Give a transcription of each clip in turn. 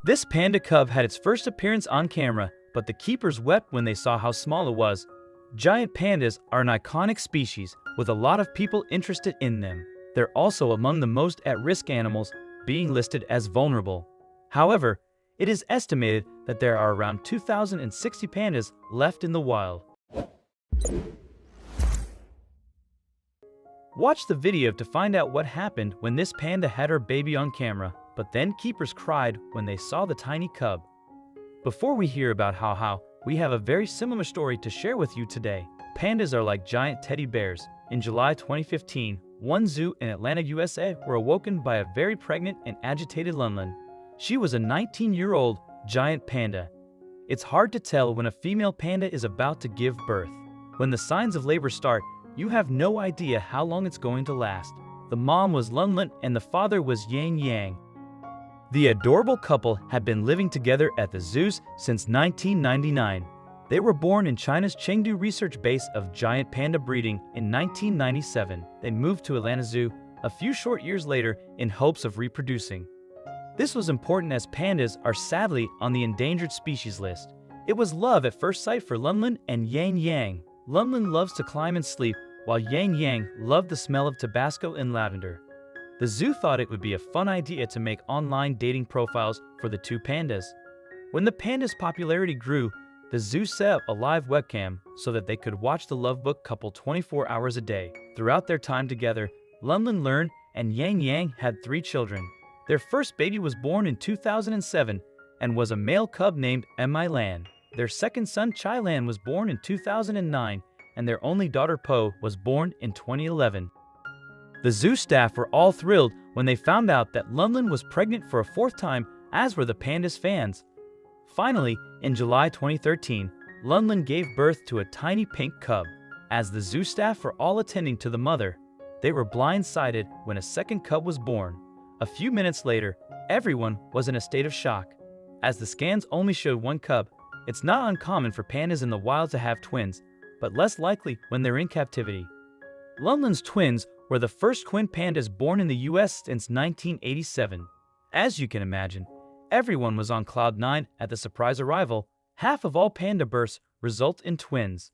This panda cub had its first appearance on camera, but the keepers wept when they saw how small it was. Giant pandas are an iconic species with a lot of people interested in them. They're also among the most at-risk animals, being listed as vulnerable. However, it is estimated that there are around 2,060 pandas left in the wild. Watch the video to find out what happened when this panda had her baby on camera, but then keepers cried when they saw the tiny cub. Before we hear about how, we have a very similar story to share with you today. Pandas are like giant teddy bears. In July 2015, one zoo in Atlanta, USA were awoken by a very pregnant and agitated Lunlin. She was a 19-year-old giant panda. It's hard to tell when a female panda is about to give birth. When the signs of labor start, you have no idea how long it's going to last. The mom was Lunlin and the father was Yang Yang. The adorable couple had been living together at the zoos since 1999. They were born in China's Chengdu research base of giant panda breeding in 1997. They moved to Atlanta Zoo a few short years later in hopes of reproducing. This was important as pandas are sadly on the endangered species list. It was love at first sight for Lunlin and Yang Yang. Lunlin loves to climb and sleep, while Yang Yang loved the smell of Tabasco and lavender. The zoo thought it would be a fun idea to make online dating profiles for the two pandas. When the pandas' popularity grew, the zoo set up a live webcam so that they could watch the lovebook couple 24 hours a day. Throughout their time together, Lunlin learned and Yang Yang had 3 children. Their first baby was born in 2007 and was a male cub named eMystery. Their second son Chai-Lan was born in 2009 and their only daughter Po was born in 2011. The zoo staff were all thrilled when they found out that Lunlin was pregnant for a 4th time, as were the pandas' fans. Finally, in July 2013, Lunlin gave birth to a tiny pink cub. As the zoo staff were all attending to the mother, they were blindsided when a second cub was born. A few minutes later, everyone was in a state of shock. As the scans only showed 1 cub, it's not uncommon for pandas in the wild to have twins, but less likely when they're in captivity. Lunlin's twins were the first twin pandas born in the US since 1987. As you can imagine, everyone was on cloud 9 at the surprise arrival. Half of all panda births result in twins.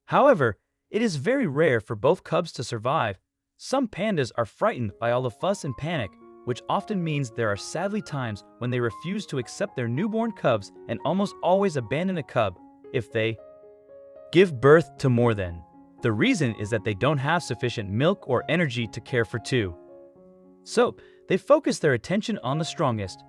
However, it is very rare for both cubs to survive. Some pandas are frightened by all the fuss and panic, which often means there are sadly times when they refuse to accept their newborn cubs and almost always abandon a cub if they give birth to more than. The reason is that they don't have sufficient milk or energy to care for 2. So, they focus their attention on the strongest.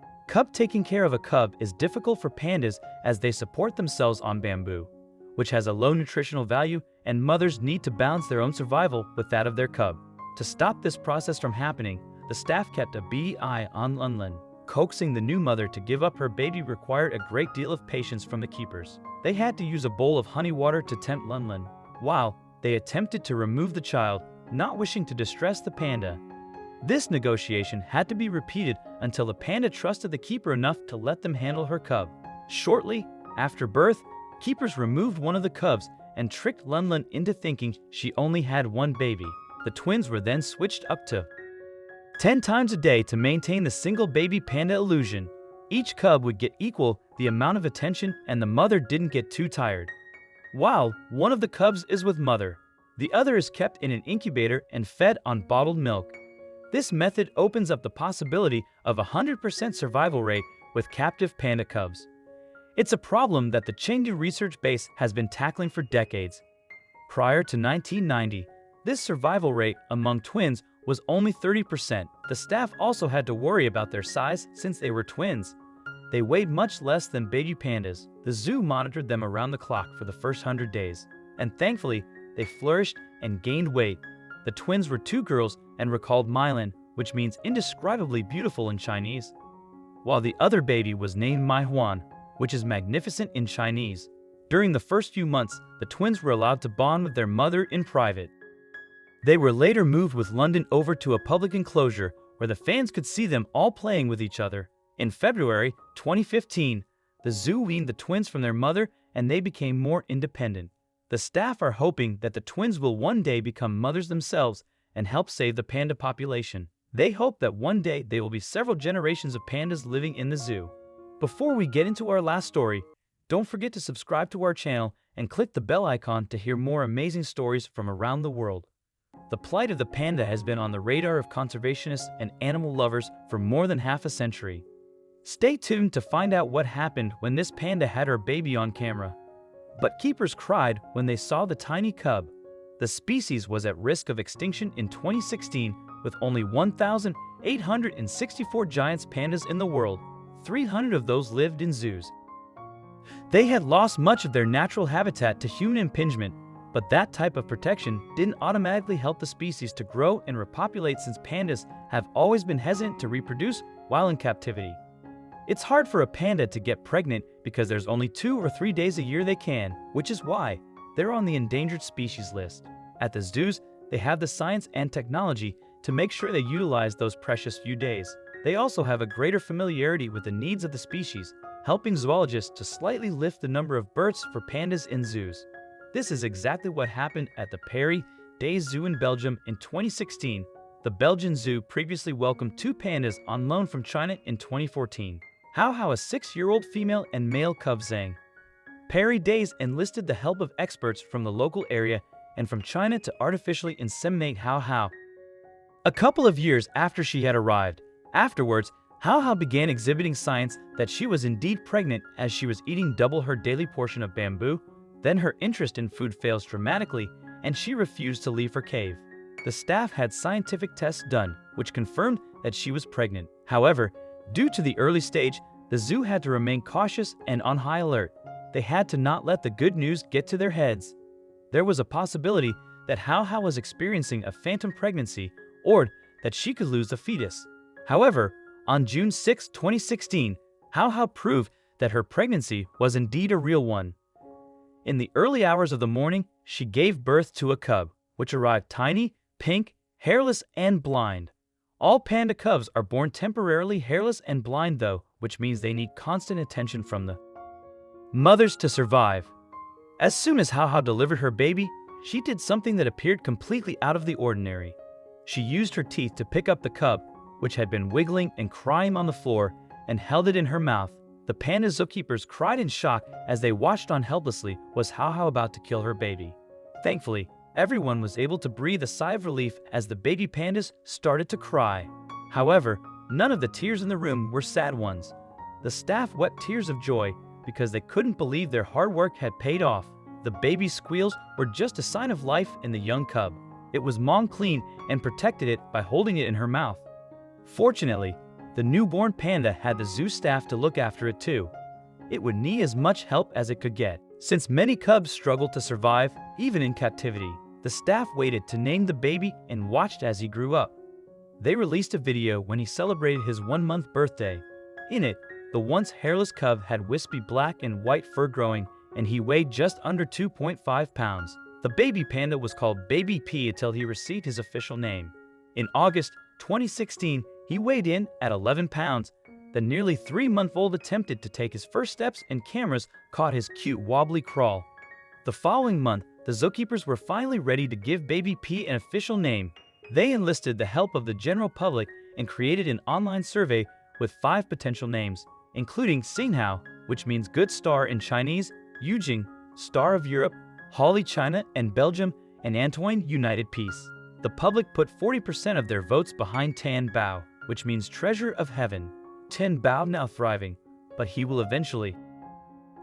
Taking care of a cub is difficult for pandas as they support themselves on bamboo, which has a low nutritional value, and mothers need to balance their own survival with that of their cub. To stop this process from happening, the staff kept a beady eye on Lunlin. Coaxing the new mother to give up her baby required a great deal of patience from the keepers. They had to use a bowl of honey water to tempt Lunlin, while they attempted to remove the child, not wishing to distress the panda. This negotiation had to be repeated until the panda trusted the keeper enough to let them handle her cub. Shortly after birth, keepers removed one of the cubs and tricked Lunlin into thinking she only had 1 baby. The twins were then switched up to 10 times a day to maintain the single baby panda illusion. Each cub would get equal the amount of attention and the mother didn't get too tired. While one of the cubs is with mother, the other is kept in an incubator and fed on bottled milk. This method opens up the possibility of a 100% survival rate with captive panda cubs. It's a problem that the Chengdu research base has been tackling for decades. Prior to 1990, this survival rate among twins was only 30%. The staff also had to worry about their size since they were twins. They weighed much less than baby pandas. The zoo monitored them around the clock for the first 100 days, and thankfully, they flourished and gained weight. The twins were 2 girls and were called Mylan, which means indescribably beautiful in Chinese, while the other baby was named Mai Huan, which is magnificent in Chinese. During the first few months, the twins were allowed to bond with their mother in private. They were later moved with London over to a public enclosure where the fans could see them all playing with each other. In February 2015, the zoo weaned the twins from their mother and they became more independent. The staff are hoping that the twins will one day become mothers themselves and help save the panda population. They hope that one day there will be several generations of pandas living in the zoo. Before we get into our last story, don't forget to subscribe to our channel and click the bell icon to hear more amazing stories from around the world. The plight of the panda has been on the radar of conservationists and animal lovers for more than half a century. Stay tuned to find out what happened when this panda had her baby on camera. But keepers cried when they saw the tiny cub. The species was at risk of extinction in 2016 with only 1,864 giant pandas in the world. 300 of those lived in zoos. They had lost much of their natural habitat to human impingement, but that type of protection didn't automatically help the species to grow and repopulate since pandas have always been hesitant to reproduce while in captivity. It's hard for a panda to get pregnant because there's only 2 or 3 days a year they can, which is why they're on the endangered species list. At the zoos, they have the science and technology to make sure they utilize those precious few days. They also have a greater familiarity with the needs of the species, helping zoologists to slightly lift the number of births for pandas in zoos. This is exactly what happened at the Paris Day Zoo in Belgium in 2016. The Belgian zoo previously welcomed 2 pandas on loan from China in 2014. How a 6-year-old female and male cub sang. Paris Days enlisted the help of experts from the local area and from China to artificially inseminate How. A couple of years after she had arrived, afterwards, How began exhibiting signs that she was indeed pregnant as she was eating double her daily portion of bamboo. Then her interest in food fails dramatically and she refused to leave her cave. The staff had scientific tests done, which confirmed that she was pregnant. However, due to the early stage, the zoo had to remain cautious and on high alert. They had to not let the good news get to their heads. There was a possibility that How was experiencing a phantom pregnancy or that she could lose the fetus. However, on June 6, 2016, How proved that her pregnancy was indeed a real one. In the early hours of the morning, she gave birth to a cub, which arrived tiny, pink, hairless, and blind. All panda cubs are born temporarily hairless and blind though, which means they need constant attention from the mothers to survive. As soon as How delivered her baby, she did something that appeared completely out of the ordinary. She used her teeth to pick up the cub, which had been wiggling and crying on the floor, and held it in her mouth. The panda zookeepers cried in shock as they watched on helplessly was How about to kill her baby. Thankfully, everyone was able to breathe a sigh of relief as the baby pandas started to cry. However, none of the tears in the room were sad ones. The staff wept tears of joy because they couldn't believe their hard work had paid off. The baby's squeals were just a sign of life in the young cub. It was mom clean and protected it by holding it in her mouth. Fortunately, the newborn panda had the zoo staff to look after it too. It would need as much help as it could get. Since many cubs struggled to survive, even in captivity, the staff waited to name the baby and watched as he grew up. They released a video when he celebrated his 1-month birthday. In it, the once hairless cub had wispy black and white fur growing, and he weighed just under 2.5 pounds. The baby panda was called Baby P until he received his official name. In August 2016, he weighed in at 11 pounds. The nearly 3-month-old attempted to take his first steps and cameras caught his cute wobbly crawl. The following month, the zookeepers were finally ready to give Baby P an official name. They enlisted the help of the general public and created an online survey with 5 potential names, including Xinghao, which means good star in Chinese, Yujing, Star of Europe, Holly China and Belgium, and Antoine United Peace. The public put 40% of their votes behind Tan Bao, which means treasure of heaven. Tan Bao now thriving, but he will eventually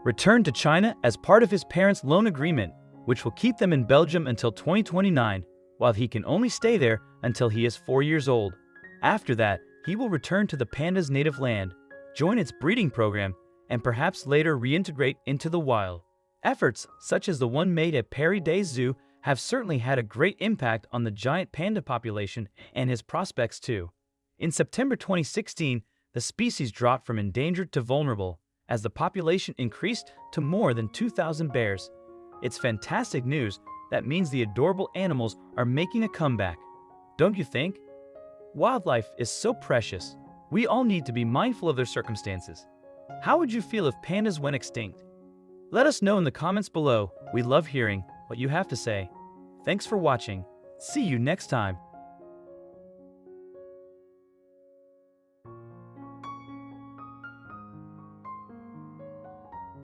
return to China as part of his parents' loan agreement, which will keep them in Belgium until 2029, while he can only stay there until he is 4 years old. After that, he will return to the panda's native land, join its breeding program, and perhaps later reintegrate into the wild. Efforts such as the one made at Paris Day Zoo have certainly had a great impact on the giant panda population and his prospects too. In September 2016, the species dropped from endangered to vulnerable as the population increased to more than 2,000 bears. It's fantastic news that means the adorable animals are making a comeback. Don't you think? Wildlife is so precious. We all need to be mindful of their circumstances. How would you feel if pandas went extinct? Let us know in the comments below. We love hearing what you have to say. Thanks for watching. See you next time.